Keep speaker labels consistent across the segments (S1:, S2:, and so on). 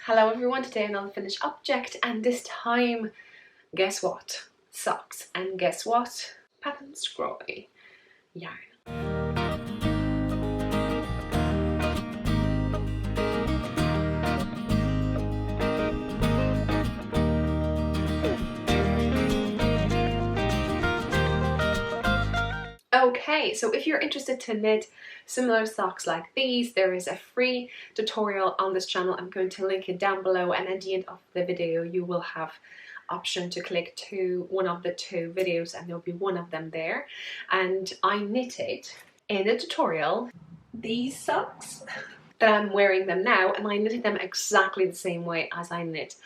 S1: Hello everyone, today another finished object, and this time, guess what? Socks. And guess what? Patons Kroy yarn. Okay, so if you're interested to knit similar socks like these, there is a free tutorial on this channel. I'm going to link it down below, and at the end of the video you will have option to click to one of the two videos and there'll be one of them there. And I knitted in the tutorial these socks that I'm wearing them now, and I knitted them exactly the same way as I knit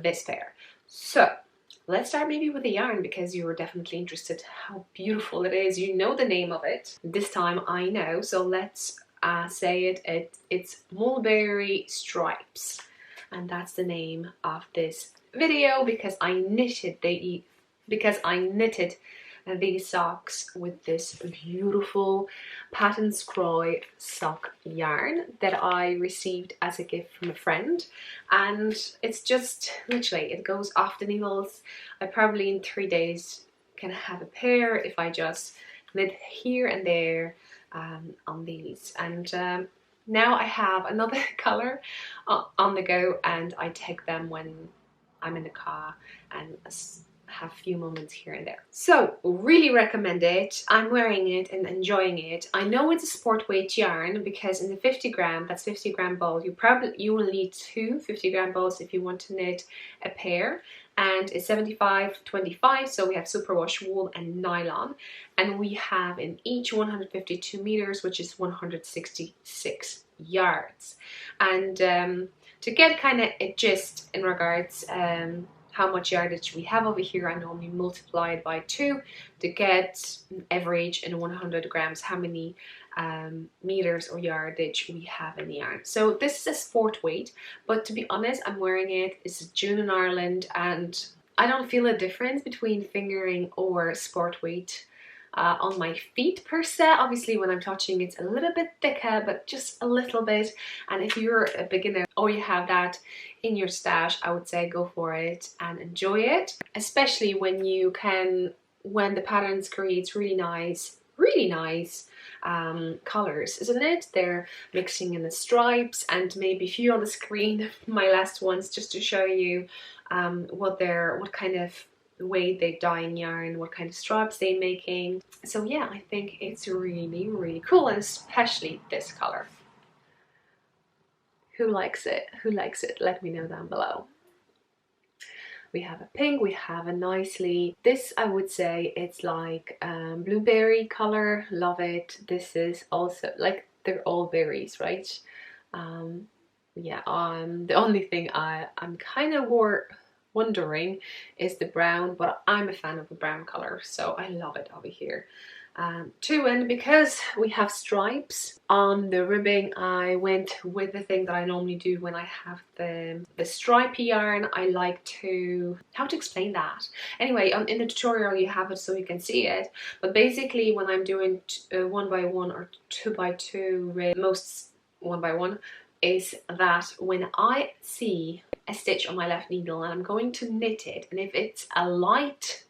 S1: this pair. So let's start maybe with the yarn, because you were definitely interested how beautiful it is. You know the name of it. This time I know, so let's say it. It's Mulberry Stripes, and that's the name of this video because I knitted these socks with this beautiful Patons Kroy sock yarn that I received as a gift from a friend, and it's just literally, it goes off the needles. I probably in 3 days can have a pair if I just knit here and there on these. And now I have another color on the go, and I take them when I'm in the car and have a few moments here and there. So really recommend it. I'm wearing it and enjoying it. I know it's a sport weight yarn because in the 50 gram, that's 50 gram balls, you will need two 50 gram balls if you want to knit a pair, and it's 75-25, so we have superwash wool and nylon, and we have in each 152 meters, which is 166 yards. And to get kind of a gist in regards how much yardage we have over here, I normally multiply it by 2 to get an average in 100 grams how many meters or yardage we have in the yarn. So this is a sport weight, but to be honest, I'm wearing it. It's June in Ireland, and I don't feel a difference between fingering or sport weight on my feet per se. Obviously when I'm touching it's a little bit thicker, but just a little bit. And if you're a beginner or you have that in your stash, I would say go for it and enjoy it, especially when the patterns creates really nice colors, isn't it? They're mixing in the stripes, and maybe a few on the screen, my last ones, just to show you what kind of way they dye in yarn, what kind of stripes they're making. So yeah, I think it's really cool, and especially this color. Who likes it? Who likes it? Let me know down below. We have a pink, we have a nicely, this I would say it's like blueberry color, love it. This is also like, they're all berries, right? Yeah, the only thing I'm kind of wondering is the brown, but I'm a fan of the brown color, so I love it over here. Too, and because we have stripes on the ribbing, I went with the thing that I normally do when I have the stripy yarn. I like to, how to explain that? Anyway, in the tutorial you have it so you can see it, but basically when I'm doing 1 by 1 or 2 by 2, most 1 by 1, is that when I see a stitch on my left needle and I'm going to knit it, and if it's a light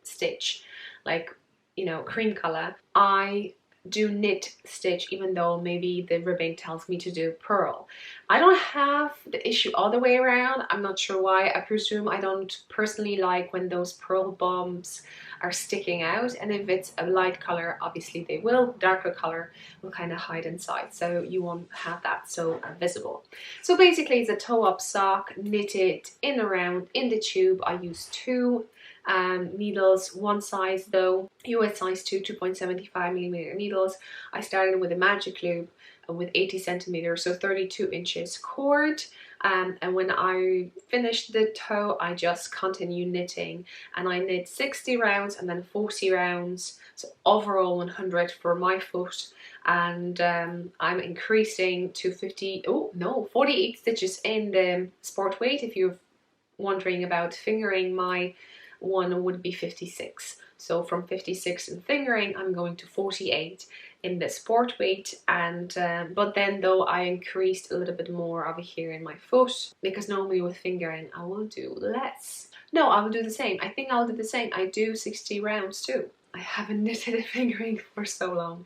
S1: stitch, like, you know, cream color, I do knit stitch even though maybe the ribbing tells me to do purl. I don't have the issue all the way around. I'm not sure why. I presume I don't personally like when those purl bombs are sticking out, and if it's a light color, obviously they will. Darker color will kind of hide inside, so you won't have that so visible. So basically it's a toe-up sock knitted in around in the tube. I use 2 needles, one size though, US size 2, 2.75 millimeter needles. I started with a magic loop with 80 centimeters, so 32 inches cord, and when I finished the toe I just continue knitting, and I knit 60 rounds and then 40 rounds, so overall 100 for my foot, and I'm increasing to 48 stitches in the sport weight if you're wondering about fingering my one would be 56. So from 56 in fingering, I'm going to 48 in the sport weight, and but then though I increased a little bit more over here in my foot, because normally with fingering I will do less. No, I will do the same. I think I'll do the same. I do 60 rounds too. I haven't knitted a fingering for so long.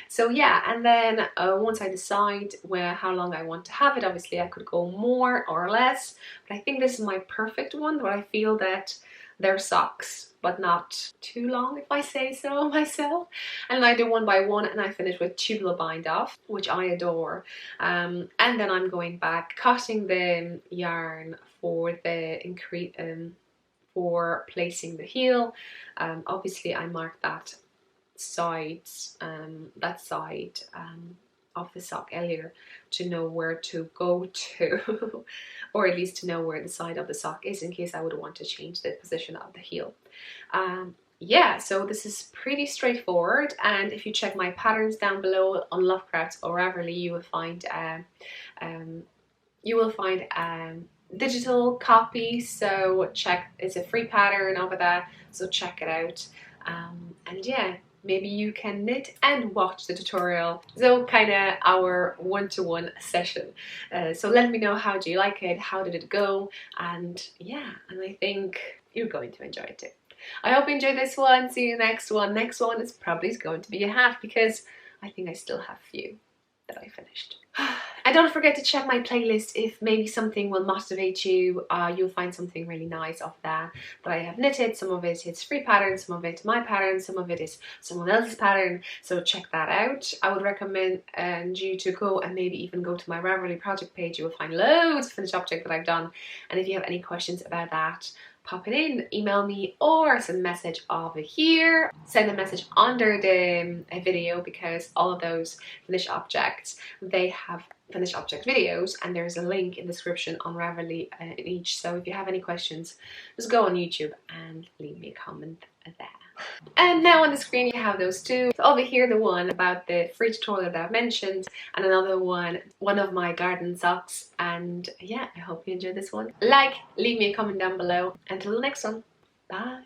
S1: So yeah, and then once I decide how long I want to have it, obviously I could go more or less, but I think this is my perfect one, where I feel that they're socks, but not too long, if I say so myself. And I do one by one, and I finish with Tubular Bind Off, which I adore. And then I'm going back, cutting the yarn for the for placing the heel. Obviously I mark that side of the sock earlier to know where to go to, or at least to know where the side of the sock is in case I would want to change the position of the heel. Yeah, so this is pretty straightforward, and if you check my patterns down below on Lovecrafts or Ravelry, you will find digital copy, so check, it's a free pattern over there, so check it out. And yeah, maybe you can knit and watch the tutorial, so kind of our one-to-one session. So let me know, how do you like it, how did it go, and yeah, and I think you're going to enjoy it too. I hope you enjoyed this one. See you next one. Next one is probably going to be a hat, because I think I still have a few that I finished. And don't forget to check my playlist if maybe something will motivate you. You'll find something really nice off there that I have knitted. Some of it is free pattern, some of it my pattern, some of it is someone else's pattern. So check that out. I would recommend you to go and maybe even go to my Ravelry project page. You will find loads of finished object that I've done. And if you have any questions about that, pop it in, email me, or send a message over here. Send a message under the video, because all of those finished objects, they have finished object videos, and there's a link in the description on Ravelry in each. So if you have any questions, just go on YouTube and leave me a comment there. And now on the screen you have those two. So over here, the one about the free tutorial that I've mentioned, and another one of my garden socks. And yeah, I hope you enjoyed this one. Leave me a comment down below. Until the next one, bye.